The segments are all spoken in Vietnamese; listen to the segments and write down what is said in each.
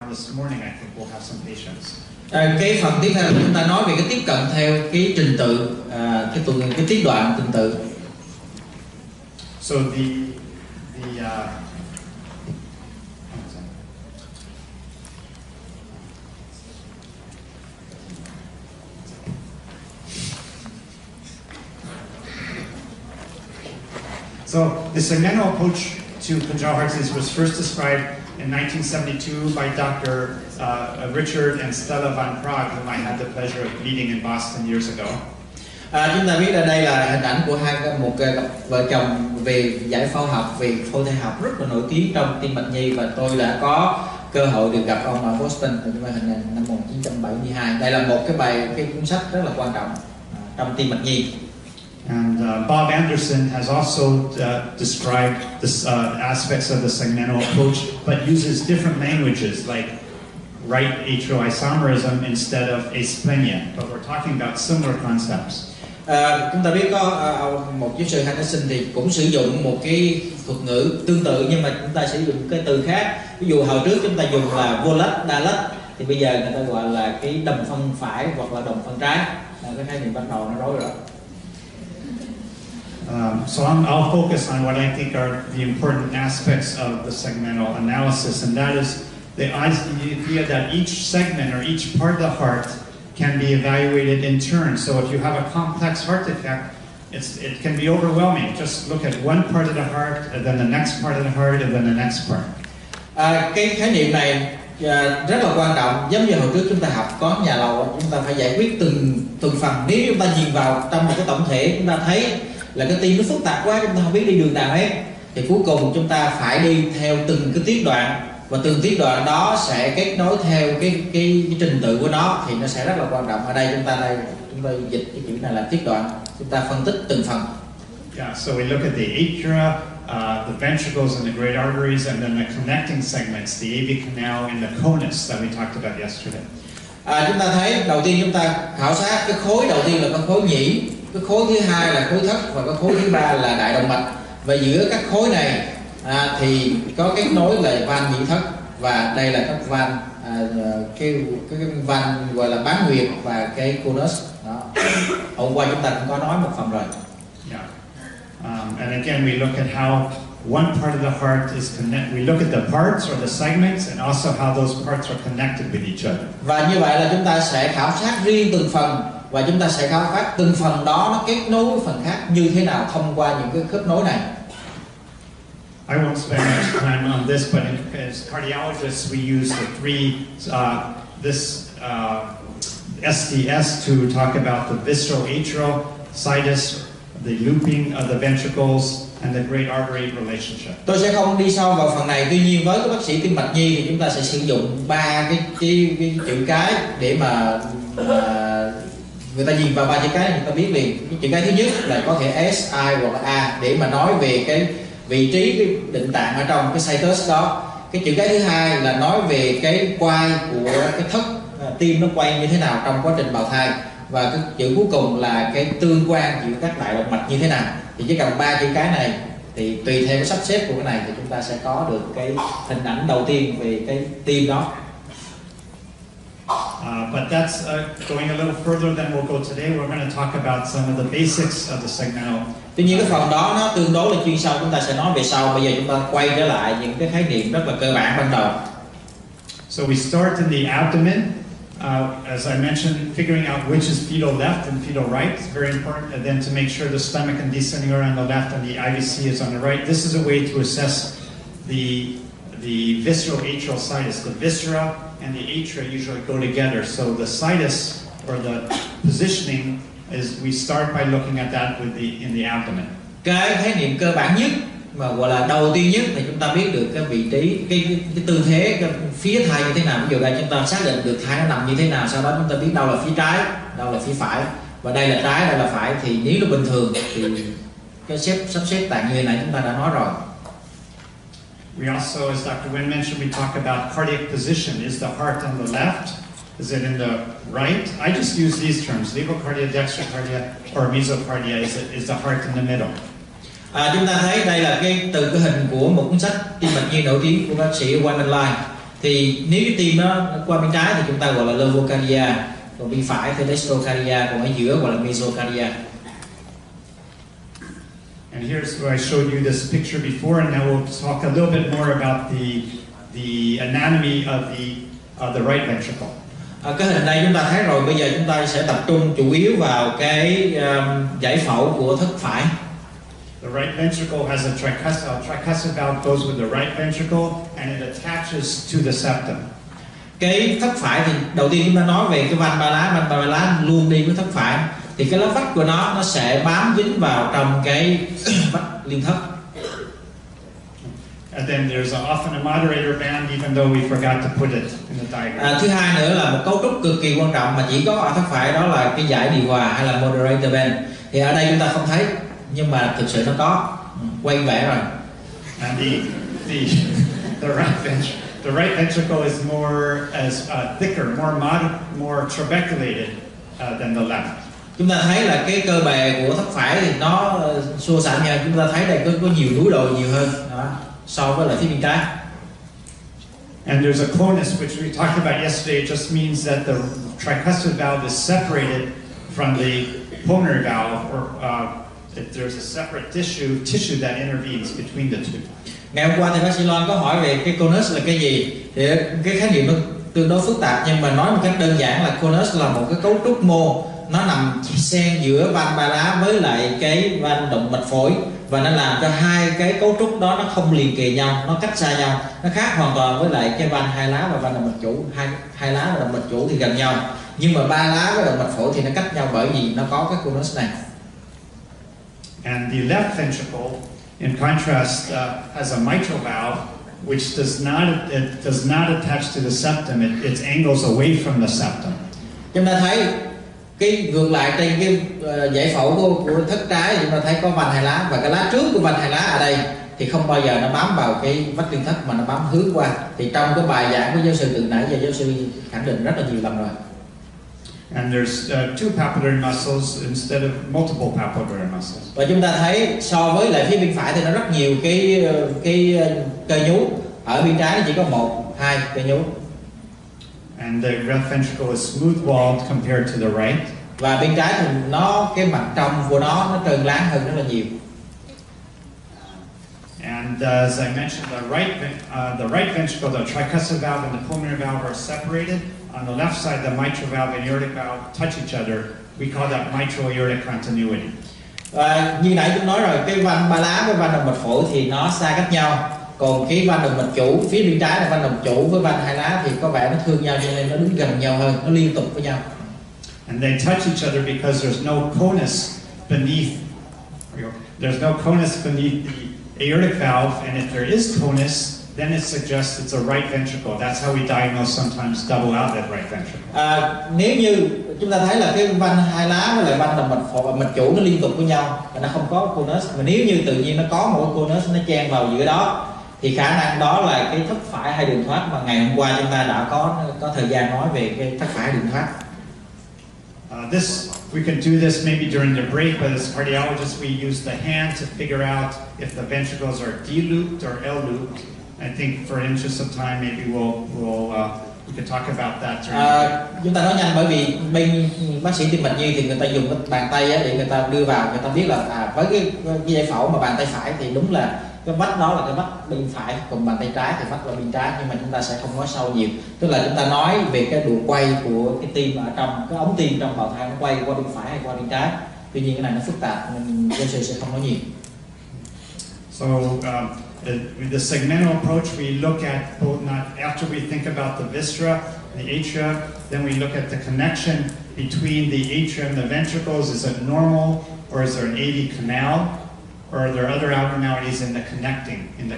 This morning, I think we'll have some patience. Cái phần tiếp theo chúng ta nói về cái tiếp cận theo cái trình tự, cái tiết đoạn trình tự. So the segmental approach to congenital heart disease was first described in 1972 by Dr. Richard and Stella Van Praag, whom I had the pleasure of meeting in Boston years ago. Chúng ta biết ở đây là hình ảnh của một cặp vợ chồng về giải phẫu học, về phẫu thể học rất là nổi tiếng trong tim mạch nhi, và tôi đã có cơ hội được gặp ông ở Boston vào năm 1972. Đây là một cái cuốn sách rất là quan trọng trong tim mạch nhi. And Bob Anderson has also described this aspects of the segmental approach, but uses different languages like right atrial isomerism instead of asplenia. But we're talking about similar concepts. Chúng ta biết có một giáo sư Anderson thì cũng sử dụng một cái thuật ngữ tương tự, nhưng mà chúng ta sử dụng cái từ khác. Ví dụ hồi trước chúng ta dùng là vô lách, đa lách, thì bây giờ người ta gọi là cái đồng phân phải hoặc là đồng phân trái. Cái khái niệm bắt đầu nó rối rồi. So I'll focus on what I think are the important aspects of the segmental analysis, and that is the idea that each segment or each part of the heart can be evaluated in turn. So if you have a complex heart defect, it can be overwhelming. Just look at one part of the heart, and then the next part of the heart, and then the next part. Cái khái niệm này rất là quan trọng. Giống như hồi trước chúng ta học có nhà lầu, chúng ta phải giải quyết từng phần. Nếu chúng ta nhìn vào trong một cái tổng thể, chúng ta thấy là cái tim nó phức tạp quá, chúng ta không biết đi đường nào hết, thì cuối cùng chúng ta phải đi theo từng cái tiết đoạn, và từng tiết đoạn đó sẽ kết nối theo cái trình tự của nó, thì nó sẽ rất là quan trọng. Ở đây chúng ta dịch cái chữ này là tiết đoạn, chúng ta phân tích từng phần. Yeah, so we look at the atria, the ventricles and the great arteries, and then the connecting segments, the AV canal and the conus that we talked about yesterday. Chúng ta thấy đầu tiên chúng ta khảo sát cái khối đầu tiên là cái khối nhĩ, cái khối thứ hai là khối thất, và cái khối thứ ba là đại động mạch. Và giữa các khối này thì có kết nối là van nhĩ thất, và đây là các van cái van gọi là bán nguyệt và cái conus. Hôm qua chúng ta cũng có nói một phần rồi. Yeah. And again we look at how one part of the heart is connected. We look at the parts or the segments, and also how those parts are connected with each other. Và như vậy là chúng ta sẽ khảo sát riêng từng phần, và chúng ta sẽ khảo sát từng phần đó nó kết nối với phần khác như thế nào thông qua những cái khớp nối này. I won't spend much time on this, but as cardiologists, we use the three STS to talk about the visceral atrial situs, the looping of the ventricles, and the great artery relationship. Tôi sẽ không đi sâu vào phần này, tuy nhiên với các bác sĩ tim mạch nhi thì chúng ta sẽ sử dụng ba cái chữ cái để mà người ta nhìn vào ba chữ cái này, người ta biết liền. Cái chữ cái thứ nhất là có thể S, I hoặc là A để mà nói về cái vị trí cái định tạng ở trong cái situs đó. Cái chữ cái thứ hai là nói về cái quay của cái thất, tim nó quay như thế nào trong quá trình bào thai, và cái chữ cuối cùng là cái tương quan giữa các đại động mạch như thế nào. Thì chỉ cần ba chữ cái này thì tùy theo cái sắp xếp của cái này thì chúng ta sẽ có được cái hình ảnh đầu tiên về cái tim đó. But that's going a little further than we'll go today. We're going to talk about some of the basics of the segmental. Tuy nhiên cái phần đó nó tương đối là chuyên sâu, chúng ta sẽ nói về sau. Bây giờ chúng ta quay trở lại những cái khái niệm rất là cơ bản ban đầu. So we start in the abdomen. As I mentioned, figuring out which is fetal left and fetal right is very important, and then to make sure the stomach and descending are on the left and the IVC is on the right. This is a way to assess the visceral atrial situs. The viscera and the atria usually go together, so the situs or the positioning is we start by looking at that in the abdomen. Cái khái niệm cơ bản nhất mà gọi là đầu tiên nhất thì chúng ta biết được cái vị trí, cái tư thế cái phía thai như thế nào. Ví dụ đây chúng ta xác định được thai nó nằm như thế nào, sau đó chúng ta biết đâu là phía trái, đâu là phía phải, và đây là trái, đây là phải. Thì nếu nó bình thường thì cái sắp xếp tạng như thế này chúng ta đã nói rồi. We also, as Dr. Nguyen mentioned, we talk about cardiac position. Is the heart on the left? Is it in the right? I just use these terms: levocardia, dextrocardia, or mesocardia. Is the heart in the middle? Chúng ta thấy đây là từ cái hình của một cuốn sách tim mạch nhi nổi tiếng của bác sĩ Wayman Lai. Thì nếu cái tim nó qua bên trái thì chúng ta gọi là levocardia, còn bên phải thì dextrocardia, còn ở giữa gọi là mesocardia. And here's where I showed you this picture before, and now we'll talk a little bit more about the anatomy of the right ventricle. Cái hình này chúng ta thấy rồi, bây giờ chúng ta sẽ tập trung chủ yếu vào cái giải phẫu của thất phải. The right ventricle has a tricuspid valve goes with the right ventricle and it attaches to the septum. Cái thất phải thì đầu tiên chúng ta nói về cái van ba lá luôn đi với thất phải, thì cái lớp vách của nó sẽ bám dính vào trong cái vách liên thất. And then there's often a moderator band, even though we forgot to put it in the diagram. Thứ hai nữa là một cấu trúc cực kỳ quan trọng mà chỉ có ở thất phải, đó là cái dải điều hòa hay là moderator band. Thì ở đây chúng ta không thấy, nhưng mà thực sự nó có, quay vẽ rồi. And the right ventricle is more thicker, more trabeculated than the left. Chúng ta thấy là cái cơ bề của thất phải thì nó xua xạnh hơn. Chúng ta thấy đây có nhiều núi đồi nhiều hơn đó, so với lại phía bên trái. And there's a conus which we talked about yesterday. It just means that the tricuspid valve is separated from the pulmonary valve, or there's a separate tissue that intervenes between the two. Ngày hôm qua thì bác sĩ Loan có hỏi về cái conus là cái gì. Thì cái khái niệm nó tương đối phức tạp, nhưng mà nói một cách đơn giản là conus là một cái cấu trúc mô, nó nằm xen giữa van ba lá với lại cái van động mạch phổi, và nó làm cho hai cái cấu trúc đó nó không liền kề nhau, nó cách xa nhau. Nó khác hoàn toàn với lại cái van hai lá và van động mạch chủ. Hai lá và động mạch chủ thì gần nhau, nhưng mà ba lá với động mạch phổi thì nó cách nhau bởi vì nó có cái conus này. And the left ventricle, in contrast, has a mitral valve, which does not attach to the septum. It angles away from the septum. Chúng ta thấy cái ngược lại trên cái giải phẫu của thất trái, chúng ta thấy có van hai lá, và cái lá trước của van hai lá ở đây thì không bao giờ nó bám vào cái vách liên thất mà nó bám hướng qua. Thì trong cái bài giảng của giáo sư từ nãy giờ giáo sư khẳng định rất là nhiều lần rồi. And there's two papillary muscles instead of multiple papillary muscles. Và chúng ta thấy so với lại phía bên phải thì nó rất nhiều cái cơ nhú. Ở bên trái nó chỉ có 1-2 cơ nhú. And the left ventricle is smooth walled compared to the right. Và bên trái thì cái mặt trong của nó trơn láng hơn rất là nhiều. And as I mentioned, the right ventricle, the tricuspid valve and the pulmonary valve are separated. On the left side, the mitral valve and aortic valve touch each other. We call that mitral aortic continuity. Và như nãy chúng nói rồi, cái van ba lá với van động mạch phổi thì nó xa cách nhau. Còn cái van động mạch chủ phía bên trái là van động chủ với van hai lá thì có vẻ nó thương nhau, cho nên nó đứng gần nhau hơn, nó liên tục với nhau. And they touch each other because there's no conus beneath. There's no conus beneath the aortic valve, and if there is conus, then it suggests it's a right ventricle. That's how we diagnose sometimes double outlet right ventricle. Nếu như chúng ta thấy là cái van hai lá với lại van động mạch chủ nó liên tục với nhau và nó không có conus, mà nếu như tự nhiên nó có một cái conus nó chen vào giữa đó, thì khả năng đó là cái thất phải hay đường thoát mà ngày hôm qua chúng ta đã có thời gian nói về cái thất phải đường thoát. We can do this maybe during the break, but as cardiologists we use the hand to figure out if the ventricles are D-looped or L-looped. I think for interest of time, maybe we could talk about that during the break. Chúng ta nói nhanh bởi vì bên bác sĩ tim mạch nhi thì người ta dùng cái bàn tay để người ta đưa vào, người ta biết là với cái giải phẫu mà bàn tay phải thì đúng là cái vách đó là cái vách bên phải, còn bàn tay trái thì vách là bên trái, nhưng mà chúng ta sẽ không nói sâu nhiều. Tức là chúng ta nói về cái độ quay của cái tim ở trong cái ống tim trong bào thai, nó quay qua bên phải hay qua bên trái. Tuy nhiên cái này nó phức tạp nên giáo sư sẽ không nói nhiều. So with the segmental approach, we look at both, after we think about the viscera, the atria, then we look at the connection between the atrium and the ventricles. Is it normal, or is there an AV canal? Or are there other abnormalities in the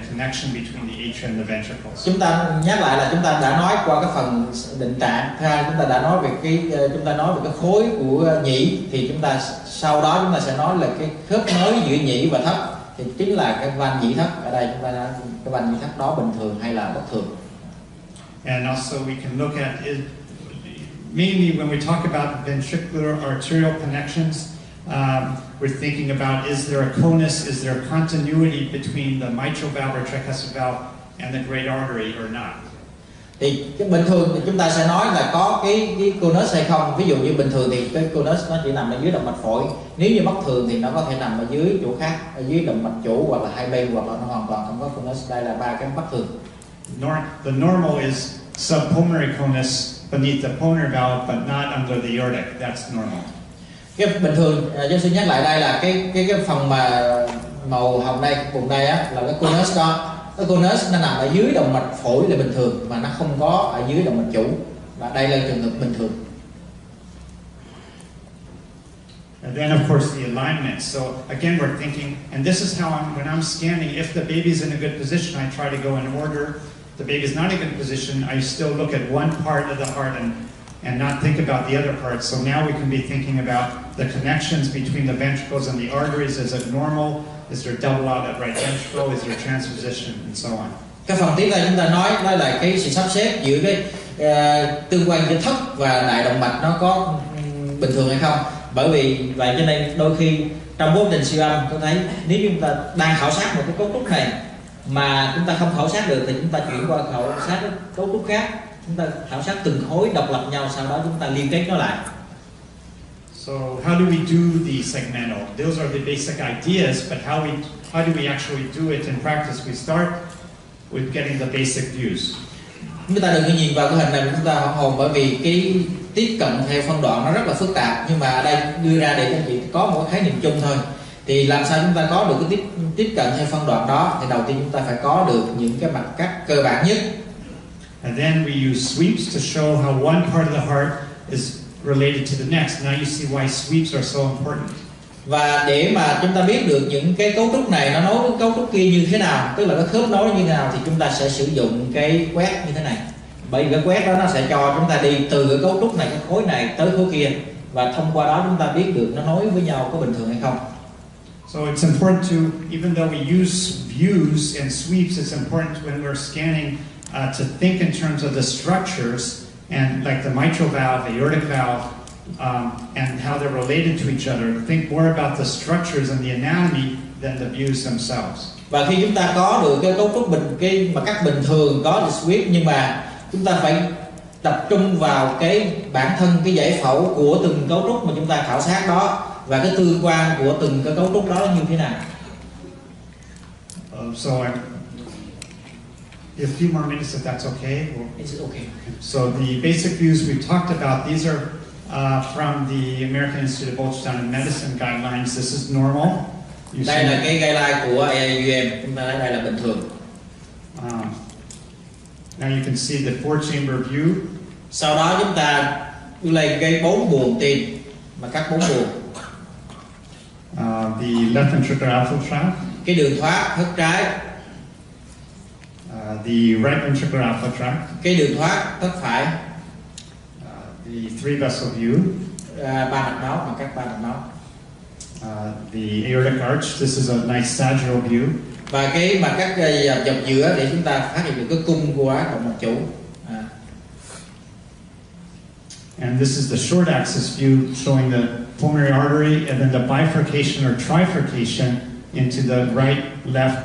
connection between the atria and the ventricles? Chúng ta nhắc lại là chúng ta đã nói qua cái phần định trạng, chúng ta đã nói về cái khối của nhĩ, thì sau đó chúng ta sẽ nói là cái khớp nối giữa nhĩ và thất, thì chính là cái van nhĩ thất. Ở đây chúng ta đã cái van nhĩ thất đó bình thường hay là bất thường. And also we can look at mainly when we talk about ventricular arterial connections. We're thinking about, is there a conus, is there a continuity between the mitral valve or tricuspid valve and the great artery or not? Thì cái bình thường thì chúng ta sẽ nói là có cái conus hay không. Ví dụ như bình thường thì cái conus nó chỉ nằm ở dưới động mạch phổi. Nếu như bất thường thì nó có thể nằm ở dưới chỗ khác, ở dưới động mạch chủ hoặc là hai bên, hoặc là nó hoàn toàn không có conus. Đây là ba cái bất thường. The normal is subpulmonary conus beneath the pulmonary valve, but not under the aortic. That's normal. Cái bình thường, giáo sư nhắc lại đây là cái phần mà màu hồng đây, vùng đây á, là cái conus đó. Cái conus nó nằm ở dưới động mạch phổi là bình thường, mà nó không có ở dưới động mạch chủ. Và đây là trường hợp bình thường. And then of course the alignment. So again we're thinking, and this is how when I'm scanning, if the baby's in a good position, I try to go in order. The baby's not in a good position, I still look at one part of the heart and not think about the other parts. So now we can be thinking about the connections between the ventricles and the arteries. Is it normal? Is there double out at right ventricle? Is there transposition? And so on. Cái phần tiếp theo chúng ta nói đó là cái sự sắp xếp giữa cái tương quan giữa thất và đại động mạch nó có bình thường hay không. Bởi vì vậy cho nên đôi khi trong quá trình siêu âm tôi thấy nếu chúng ta đang khảo sát một cái cấu trúc này mà chúng ta không khảo sát được thì chúng ta chuyển qua khảo sát cái cấu trúc khác. Chúng ta khảo sát từng khối độc lập nhau, sau đó chúng ta liên kết nó lại. So how do we do the segmental? Those are the basic ideas, but how do we actually do it in practice? We start with getting the basic views. Chúng ta đừng có nhìn vào cái hình này mà chúng ta hoảng hồn, bởi vì cái tiếp cận theo phân đoạn nó rất là phức tạp, nhưng mà ở đây đưa ra để các chị có một khái niệm chung thôi. Thì làm sao chúng ta có được cái tiếp cận theo phân đoạn đó? Thì đầu tiên chúng ta phải có được những cái mặt cắt cơ bản nhất. And then we use sweeps to show how one part of the heart is related to the next. Now you see why sweeps are so important. Và để mà chúng ta biết được những cái cấu trúc này nó nối với cấu trúc kia như thế nào, tức là cái khớp nối như thế nào, thì chúng ta sẽ sử dụng cái quét như thế này. Bởi vì cái quét đó nó sẽ cho chúng ta đi từ cái cấu trúc này, cái khối này tới khối kia, và thông qua đó chúng ta biết được nó nối với nhau có bình thường hay không. So it's important to, even though we use views and sweeps, it's important when we're scanning to think in terms of the structures and like the mitral valve, the aortic valve, and how they're related to each other. Think more about the structures and the anatomy than the views themselves. Và khi chúng ta có được cái cấu trúc cái mặt cắt bình thường, có được sweep, nhưng mà chúng ta phải tập trung vào cái bản thân cái giải phẫu của từng cấu trúc mà chúng ta khảo sát đó, và cái tương quan của từng cái cấu trúc đó như thế nào. So a few more minutes if that's okay. It's okay. So the basic views we talked about, these are from the American Institute of Ultrasound and Medicine guidelines. This is normal. Đây là cái guideline của AAUM, chúng ta thấy đây là bình thường. Now you can see the 4-chamber view. Sau đó chúng ta đưa lên cái 4 buồng tim, mà cắt 4 buồng. The left ventricular outflow tract. Cái đường thoát thất trái. The right ventricular outflow tract. Cái đường thoát thất phải. The 3-vessel view. 3 mạch máu, mà cắt 3 mạch máu. The aortic arch. This is a nice sagittal view. Và cái mặt cắt dọc giữa để chúng ta phát hiện được cái cung của động mạch chủ. And this is the short axis view showing the pulmonary artery and then the bifurcation or trifurcation into the right, left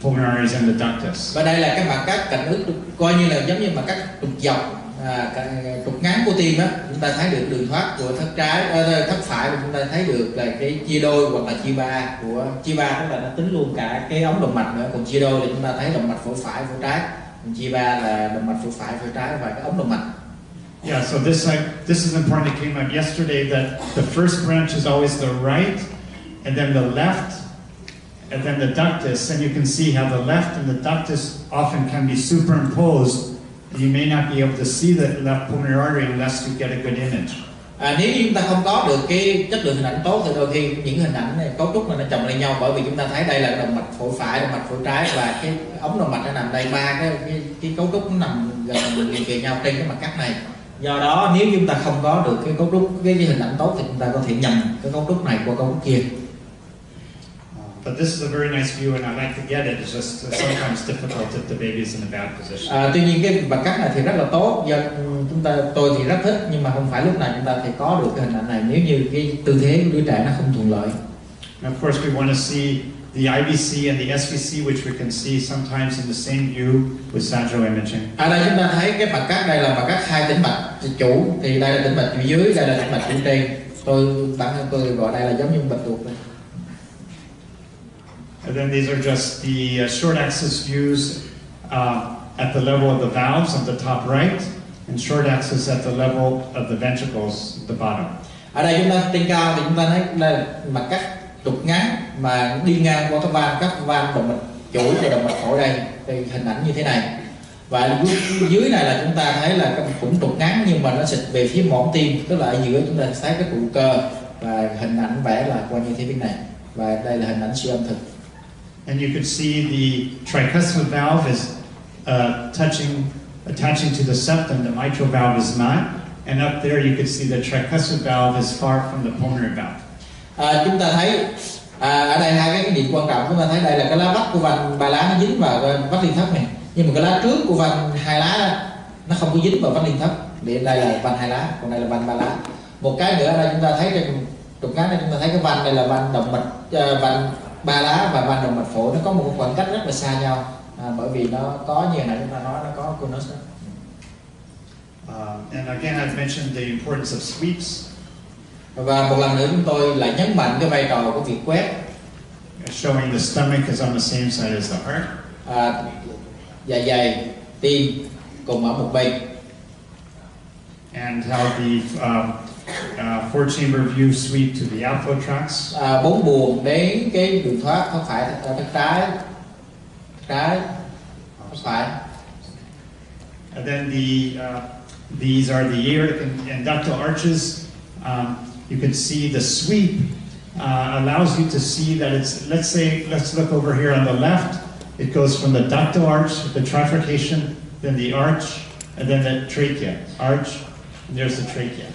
pulmonary arteries and the ductus. Và đây là cái mặt cắt cạnh ức, coi như là giống như mặt cắt trục dọc, trục ngắn của tim á. Chúng ta thấy được đường thoát của thất trái, thất phải, và chúng ta thấy được là cái chia đôi hoặc là chia ba của chia ba, tức là nó tính luôn cả cái ống động mạch nữa. Còn chia đôi là chúng ta thấy động mạch phổi phải, phổi trái. Còn chia ba là động mạch phổi phải, phổi trái và cái ống động mạch. Yeah, so this is important. It came up yesterday that the first branch is always the right, and then the left, and then the ductus. And you can see how the left and the ductus often can be superimposed. You may not be able to see the left pulmonary artery unless you get a good image. Nếu như chúng ta không có được cái chất lượng hình ảnh tốt thì đôi khi những hình ảnh này, cấu trúc này nó chồng lên nhau, bởi vì chúng ta thấy đây là động mạch phổi phải, động mạch phổi trái, và cái ống động mạch nó nằm đây, ba cái cấu trúc nó nằm gần liền kề nhau trên cái mặt cắt này. Do đó nếu chúng ta không có được cái cấu trúc, cái hình ảnh tốt, thì chúng ta có thể nhầm cái cấu trúc này qua cấu trúc kia. But this is a very nice view and I like to get it. It's just sometimes difficult if the baby is in a bad position. Tuy nhiên cái mặt cắt này thì rất là tốt, do tôi thì rất thích, nhưng mà không phải lúc nào chúng ta thể có được cái hình ảnh này nếu như cái tư thế của đứa trẻ nó không thuận lợi. And of course we want to see the IVC and the SVC, which we can see sometimes in the same view with sagittal imaging. Ở đây chúng ta thấy cái mặt cắt, đây là mặt cắt hai tĩnh mạch chủ, thì đây là tĩnh mạch chủ dưới, đây là tĩnh mạch chủ trên. Bản thân tôi gọi đây là giống như bạch tuộc đây. And then these are just the short axis views at the level of the valves on the top right, and short axis at the level of the ventricles at the bottom. Ở đây chúng ta trên cao thì chúng ta thấy là mặt cắt trục ngắn mà đi ngang qua các van động mạch chủ và động mạch phổi đây, thì hình ảnh như thế này. Và dưới này là chúng ta thấy là cũng trục ngắn nhưng mà nó xịt về phía mõm tim, tức là ở giữa chúng ta thấy cái trụ cơ, và hình ảnh vẽ là qua như thế bên này. Và đây là hình ảnh siêu âm thực. And you can see the tricuspid valve is attaching to the septum. The mitral valve is not. And up there you can see the tricuspid valve is far from the pulmonary valve. Chúng ta thấy ở đây hai cái điểm quan trọng. Chúng ta thấy đây là cái lá vách của van ba lá nó dính vào vách liên thấp này, nhưng mà cái lá trước của van hai lá nó không có dính vào vách liên thấp. Để đây là van hai lá, còn đây là van ba lá. Một cái nữa ở đây chúng ta thấy trên trục ngắn này, chúng ta thấy cái van đây là van động mạch, van ba lá và van động mạch phổi, nó có một khoảng cách rất là xa nhau, bởi vì nó có như này chúng ta nói nó có conus đó. And again, I've mentioned the importance of sweeps. Và một lần nữa chúng tôi lại nhấn mạnh cái vai trò của việc quét, showing the stomach is on the same side as the heart. Dạ dày, tim cùng ở một bên. And how the four chamber view sweep to the outflow tracts. 4 buồng đến cái đường thoát phải, trái, phải. And then these are the aortic and ductal arches. You can see the sweep allows you to see that it's, let's look over here on the left. It goes from the ductal arch, the trifurcation, then the arch, and then the trachea. Arch, and there's the trachea.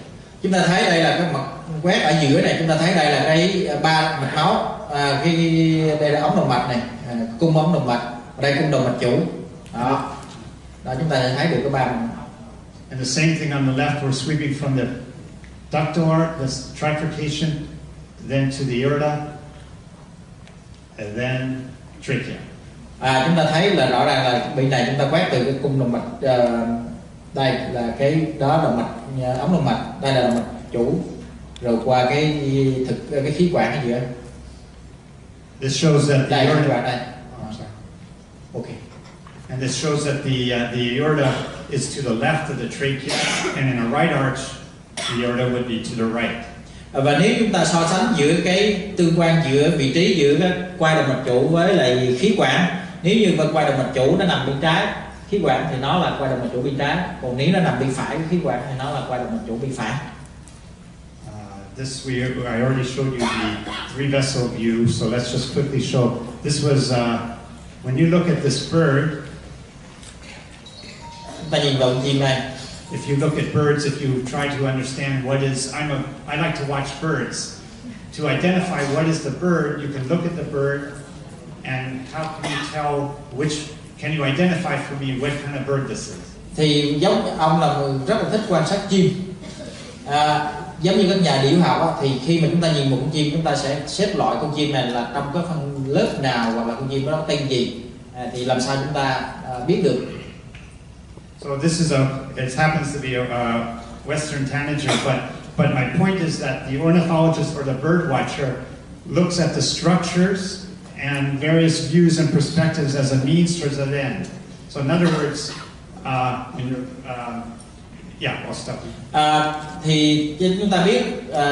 Chúng ta thấy đây là cái mặt quét ở giữa này, chúng ta thấy đây là cái ba mạch máu, đây là ống động mạch này, cung ống động mạch, đây cung động mạch chủ. Đó, chúng ta thấy được cái ba. And the same thing on the left, we're sweeping from the ductal arch, the trifurcation, then to the aorta, and then trachea. Chúng ta thấy là rõ ràng là bên này chúng ta quét từ cái cung động mạch, đây là cái đó động mạch, ống động mạch, đây là động mạch chủ, rồi qua cái khí quản ở giữa. This shows that the aorta. Đây. Okay. And this shows that the aorta is to the left of the trachea, and in a right arch, the aorta would be to the right. Và nếu chúng ta so sánh giữa cái tương quan giữa vị trí giữa cái quai động mạch chủ với lại khí quản, nếu như quai động mạch chủ nó nằm bên trái khí quản thì nó là quai động mạch chủ bên trái, còn nếu nó nằm bên phải khí quản thì nó là quai động mạch chủ bên phải. I already showed you the three vessel view, so let's just quickly show. This was when you look at this bird. Chúng ta nhìn vào con chim này. If you look at birds, if you try to understand what is, I like to watch birds. To identify what is the bird, you can look at the bird, and how can you tell can you identify for me what kind of bird this is? Thì giống ông là người rất là thích quan sát chim. Giống như các nhà điểu học á, thì khi mà chúng ta nhìn một con chim, chúng ta sẽ xếp loại con chim này là trong cái phân lớp nào, hoặc là con chim đó tên gì, thì làm sao chúng ta biết được. So this is it happens to be a Western tanager, but my point is that the ornithologist or the bird watcher looks at the structures and various views and perspectives as a means towards an end. So in other words, when you're, I'll stop. Thì chúng ta biết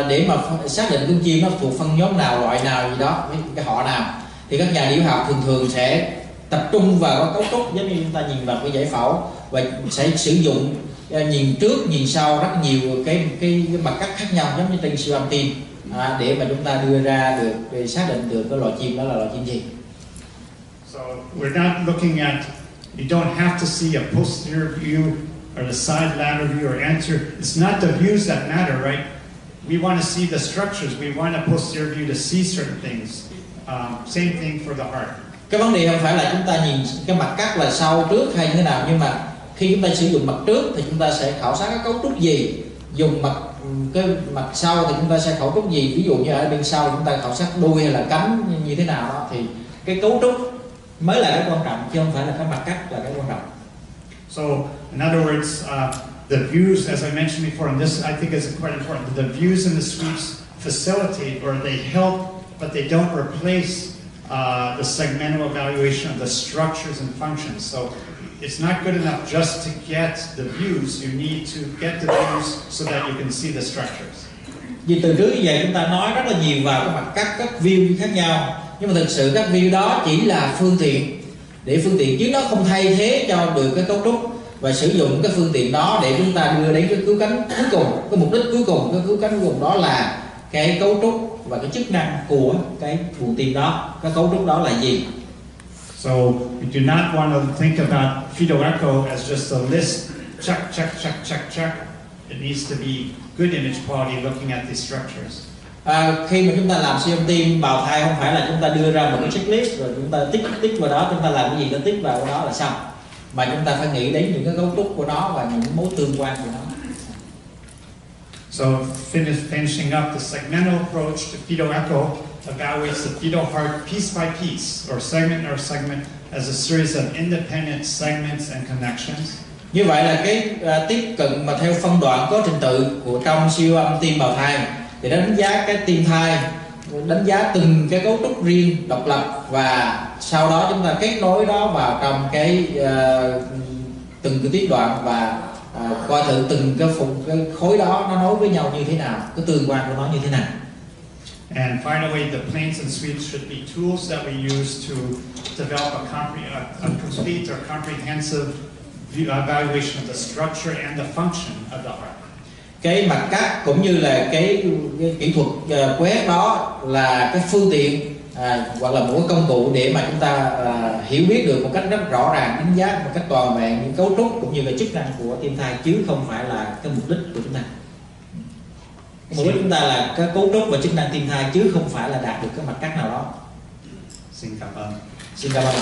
để mà xác định con chim nó thuộc phân nhóm nào, loại nào gì đó, cái họ nào, thì các nhà điểu học thường sẽ tập trung vào cái cấu trúc, giống như chúng ta nhìn vào cái giải phẫu, và sẽ sử dụng nhìn trước nhìn sau rất nhiều cái mặt cắt khác nhau, giống như trên siêu âm tim, để mà chúng ta đưa ra được, để xác định được cái loại chim đó là loại chim gì. So we're not looking at, you don't have to see a posterior view or the side lateral view or anterior. It's not the views that matter, right? We want to see the structures. We want a posterior view to see certain things. Same thing for the heart. Cái vấn đề không phải là chúng ta nhìn cái mặt cắt là sau trước hay như thế nào, nhưng mà khi chúng ta sử dụng mặt trước thì chúng ta sẽ khảo sát cái cấu trúc gì, dùng mặt cái mặt sau thì chúng ta sẽ khảo trúc gì, ví dụ như ở bên sau chúng ta khảo sát đuôi hay là cánh như thế nào đó, thì cái cấu trúc mới là cái quan trọng chứ không phải là cái mặt cắt là cái quan trọng. So in other words, the views, as I mentioned before, and this I think is quite important, the views in the sweeps facilitate or they help, but they don't replace the segmental evaluation of the structures and functions. So it's not good enough just to get the views, you need to get the views so that you can see the structures. Vì từ trước đến giờ chúng ta nói rất là nhiều vào cái mặt cắt, các view khác nhau, nhưng mà thực sự các view đó chỉ là phương tiện chứ nó không thay thế cho được cái cấu trúc, và sử dụng cái phương tiện đó để chúng ta đưa đến cái cứu cánh cuối cùng, cái mục đích cuối cùng, cái cứu cánh cuối cùng đó là cái cấu trúc và cái chức năng của cái buồng tim đó. Cái cấu trúc đó là gì? So we do not want to think about fetal echo as just a list, check, check, check, check, check. It needs to be good image quality looking at these structures. Khi mà chúng ta làm siêu âm tim bào thai, không phải là chúng ta đưa ra một cái checklist rồi chúng ta tích vào đó, chúng ta làm cái gì nó tích vào đó là xong, mà chúng ta phải nghĩ đến những cái cấu trúc của nó và những mối tương quan của nó. So finishing up, the segmental approach to fetal echo evaluates the fetal heart piece by piece, or segment as a series of independent segments and connections. Như vậy là cái tiếp cận mà theo phân đoạn có trình tự của trong siêu âm tim bào thai thì nó đánh giá cái tim thai, đánh giá từng cái cấu trúc riêng độc lập, và sau đó chúng ta kết nối đó vào trong cái từng cái tiết đoạn và coi thử từng cái khối đó nó nối với nhau như thế nào, cái tương quan của nó như thế nào. And finally, the planes and sweeps should be tools that we use to develop a complete or comprehensive evaluation of the structure and the function of the heart. Cái mặt cắt cũng như là cái kỹ thuật quét đó là cái phương tiện hoặc là một cái công cụ để mà chúng ta hiểu biết được một cách rất rõ ràng, đánh giá một cách toàn vẹn những cấu trúc cũng như là chức năng của tim thai, chứ không phải là cái mục đích của chúng ta. Mục đích chúng ta là cái cấu trúc và chức năng tim thai, chứ không phải là đạt được cái mặt cắt nào đó. Xin cảm ơn. Xin cảm ơn.